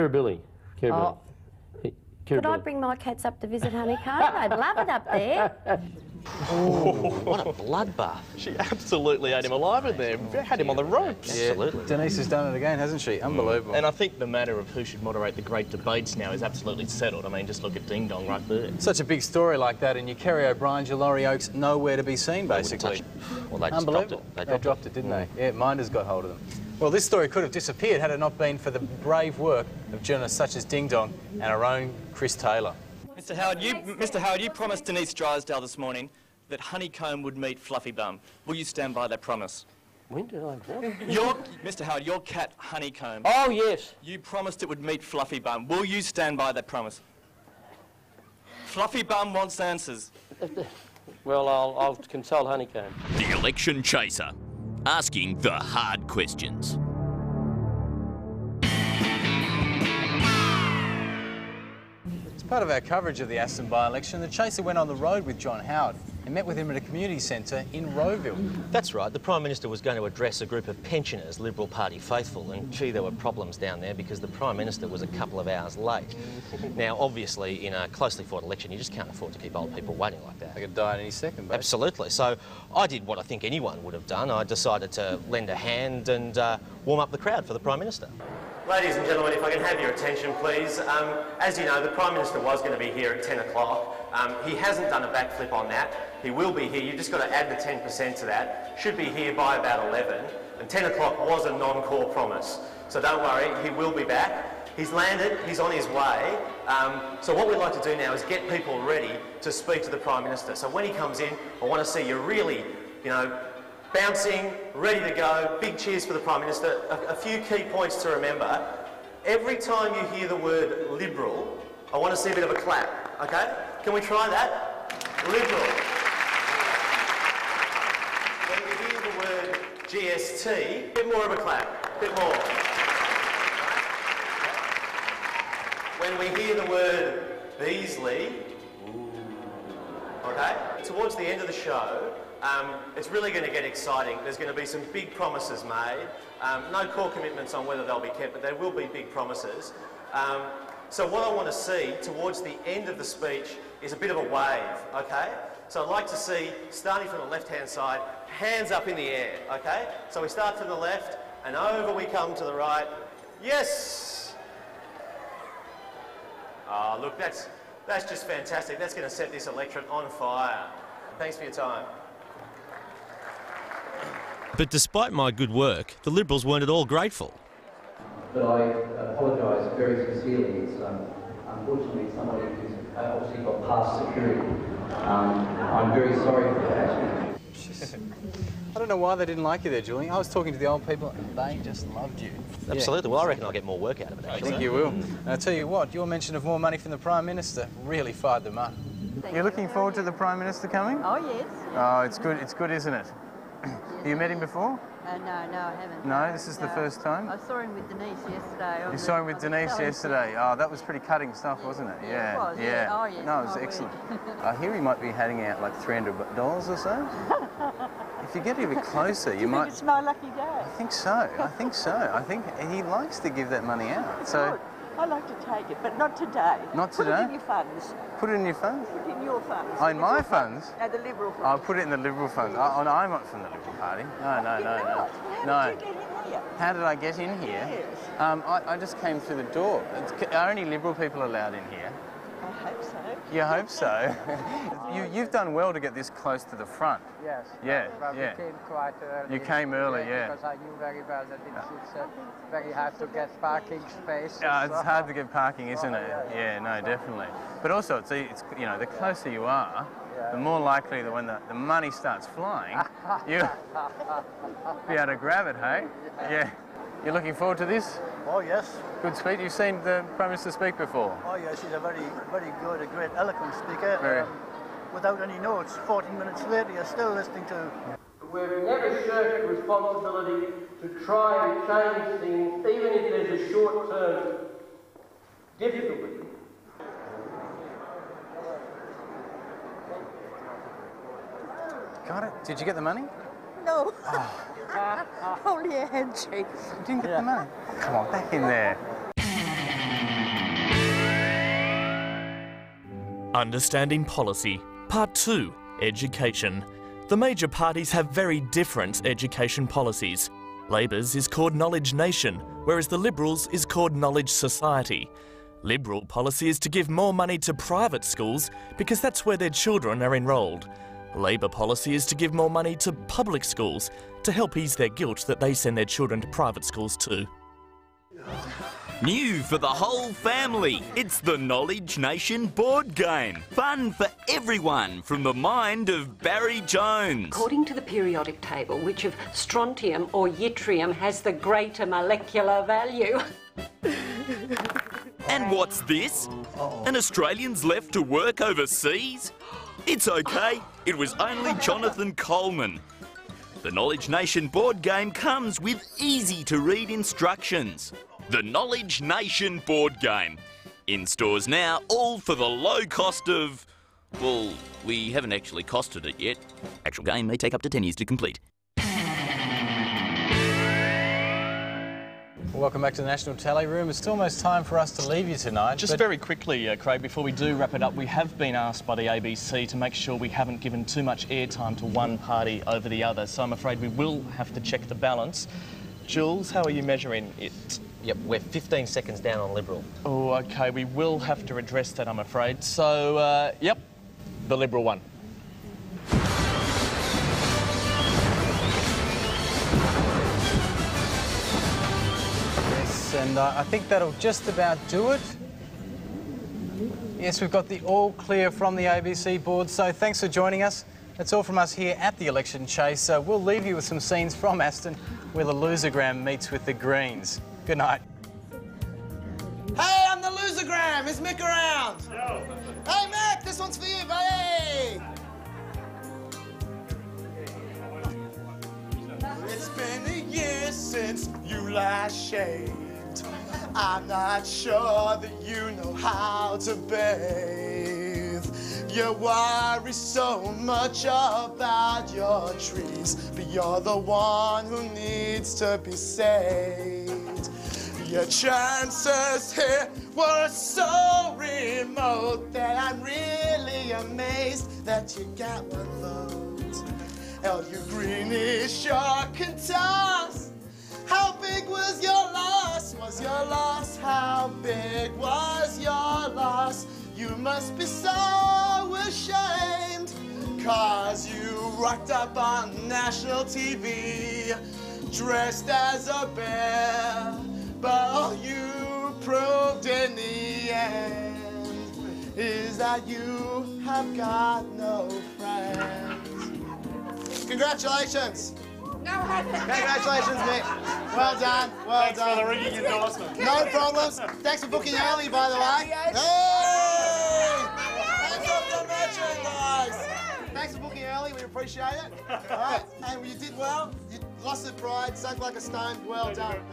Kirribilli. Oh. Could I bring my cats up to visit Honeycomb? I'd love it up there. Oh, what a bloodbath. She absolutely ate him alive in there. Had him on the ropes. Yeah. Absolutely. Denise has done it again, hasn't she? Unbelievable. And I think the matter of who should moderate the great debates now is absolutely settled. I mean, just look at Ding Dong right there. Such a big story like that, and your Kerry O'Briens, your Laurie Oakes, nowhere to be seen, basically. Well, they just dropped it. They dropped it, didn't they? Yeah, Minders got hold of them. Well, this story could have disappeared had it not been for the brave work of journalists such as Ding Dong and our own Chris Taylor. Mr. Howard, you promised Denise Drysdale this morning that Honeycomb would meet Fluffy Bum. Will you stand by that promise? When did I what? Mr. Howard, your cat Honeycomb. Oh, yes. You promised it would meet Fluffy Bum. Will you stand by that promise? Fluffy Bum wants answers. Well, I'll consult Honeycomb. The Election Chaser, asking the hard questions. As part of our coverage of the Aston by-election, the Chaser went on the road with John Howard and met with him at a community centre in Rowville. That's right. The Prime Minister was going to address a group of pensioners, Liberal Party faithful, and gee, there were problems down there because the Prime Minister was a couple of hours late. Now, obviously, in a closely fought election, you just can't afford to keep old people waiting like that. They could die any second, basically. Absolutely. So I did what I think anyone would have done. I decided to lend a hand and warm up the crowd for the Prime Minister. Ladies and gentlemen, if I can have your attention, please. As you know, the Prime Minister was going to be here at 10 o'clock. He hasn't done a backflip on that. He will be here. You've just got to add the 10% to that. Should be here by about 11. And 10 o'clock was a non-core promise. So don't worry, he will be back. He's landed, he's on his way. So what we'd like to do now is get people ready to speak to the Prime Minister. So when he comes in, I want to see you really, bouncing, ready to go. Big cheers for the Prime Minister. A few key points to remember. Every time you hear the word Liberal, I want to see a bit of a clap, okay? Can we try that? Liberal. When you hear the word GST, a bit more of a clap, a bit more. When we hear the word Beasley, okay? Towards the end of the show, it's really going to get exciting. There's going to be some big promises made. No core commitments on whether they'll be kept, but there will be big promises. So what I want to see towards the end of the speech is a bit of a wave, okay? So I'd like to see, starting from the left-hand side, hands up in the air, okay? So we start from the left, and over we come to the right. Yes! Oh, look, that's just fantastic. That's going to set this electorate on fire. Thanks for your time. But despite my good work, the Liberals weren't at all grateful. But I apologise very sincerely. It's unfortunately somebody who's obviously got past security. I'm very sorry for that. I don't know why they didn't like you there, Julian. I was talking to the old people and they just loved you. Absolutely. Yeah. Well, I reckon I'll get more work out of it, actually. I think you will. And I'll tell you what, your mention of more money from the Prime Minister really fired them up. You're looking forward to the Prime Minister coming? Oh, yes. Oh, it's good, isn't it? Have you met him before? No, I haven't. No, this is the first time? I saw him with Denise yesterday. You saw him with Denise yesterday? Oh, that was pretty cutting stuff, wasn't it? Yeah, it was. Yeah. Oh, yes. No, it was excellent. I hear he might be handing out like $300 or so. If you get a bit closer, you might... It's my lucky day. I think so. I think he likes to give that money out. So I'd like to take it, but not today. Not today? Put it in your funds. Put it in your funds? Put it in your funds. Oh, in my funds? No, the Liberal funds. I'll put it in the Liberal funds. Oh, no, I'm not from the Liberal Party. No. How did you get in here? How did I get in here? Yes. I just came through the door. Are only Liberal people allowed in here? I hope so. You hope so? You've done well to get this close to the front. Yes. Yeah. But we came quite early. You came early, yeah. Because I knew very well that it's very hard to get parking space. It's hard to get parking, isn't it? Yeah, no, definitely. But also, it's the closer you are, the more likely that when the money starts flying, you'll be able to grab it, hey? Yeah. You're looking forward to this? Oh, yes. Good speech. You've seen the Prime Minister speak before? Oh, yes, he's a very good, a great, eloquent speaker. Without any notes, 14 minutes later, you're still listening to... We've never shirked responsibility to try and change things, even if there's a short-term difficulty. Got it. Did you get the money? No. Oh. Only a handshake. You didn't get the money? Come on, back in there. Understanding Policy, Part 2, Education. The major parties have very different education policies. Labor's is called Knowledge Nation, whereas the Liberals is called Knowledge Society. Liberal policy is to give more money to private schools because that's where their children are enrolled. Labor policy is to give more money to public schools to help ease their guilt that they send their children to private schools too. New for the whole family, it's the Knowledge Nation board game. Fun for everyone from the mind of Barry Jones. According to the periodic table, which of strontium or yttrium has the greater molecular value? And what's this? An Australian's left to work overseas? It's okay, it was only Jonathan Coleman. The Knowledge Nation board game comes with easy-to-read instructions. The Knowledge Nation board game. In stores now, all for the low cost of... well, we haven't actually costed it yet. Actual game may take up to 10 years to complete. Welcome back to the National Tally Room. It's almost time for us to leave you tonight. Just very quickly, Craig, before we do wrap it up, we have been asked by the ABC to make sure we haven't given too much airtime to one party over the other, so I'm afraid we will have to check the balance. Jules, how are you measuring it? Yep, we're 15 seconds down on Liberal. Oh, OK, we will have to address that, I'm afraid. So, yep, the Liberal one. And I think that'll just about do it. Yes, we've got the all clear from the ABC board, so thanks for joining us. That's all from us here at the Election Chase. We'll leave you with some scenes from Aston where the losergram meets with the Greens. Good night. Hey, I'm the losergram. Is Mick around? No. Hey, Mick, this one's for you, buddy. It's been a year since you last shaved. I'm not sure that you know how to bathe. You worry so much about your trees, but you're the one who needs to be saved. Your chances here were so remote that I'm really amazed that you got one vote. All you greenish sure can toss. How big was your loss? Was your loss? How big was your loss? You must be so ashamed, 'cause you rocked up on national TV, dressed as a bear, but all you proved in the end is that you have got no friends. Congratulations! Congratulations, Mick. Well done. Well done. Thanks for the ringing endorsement. No problems. Thanks for booking early, by the way. Hey! Thanks for the merchandise. Thanks for booking early. We appreciate it. All right. And you did well. You lost the pride, sunk like a stone. Well done.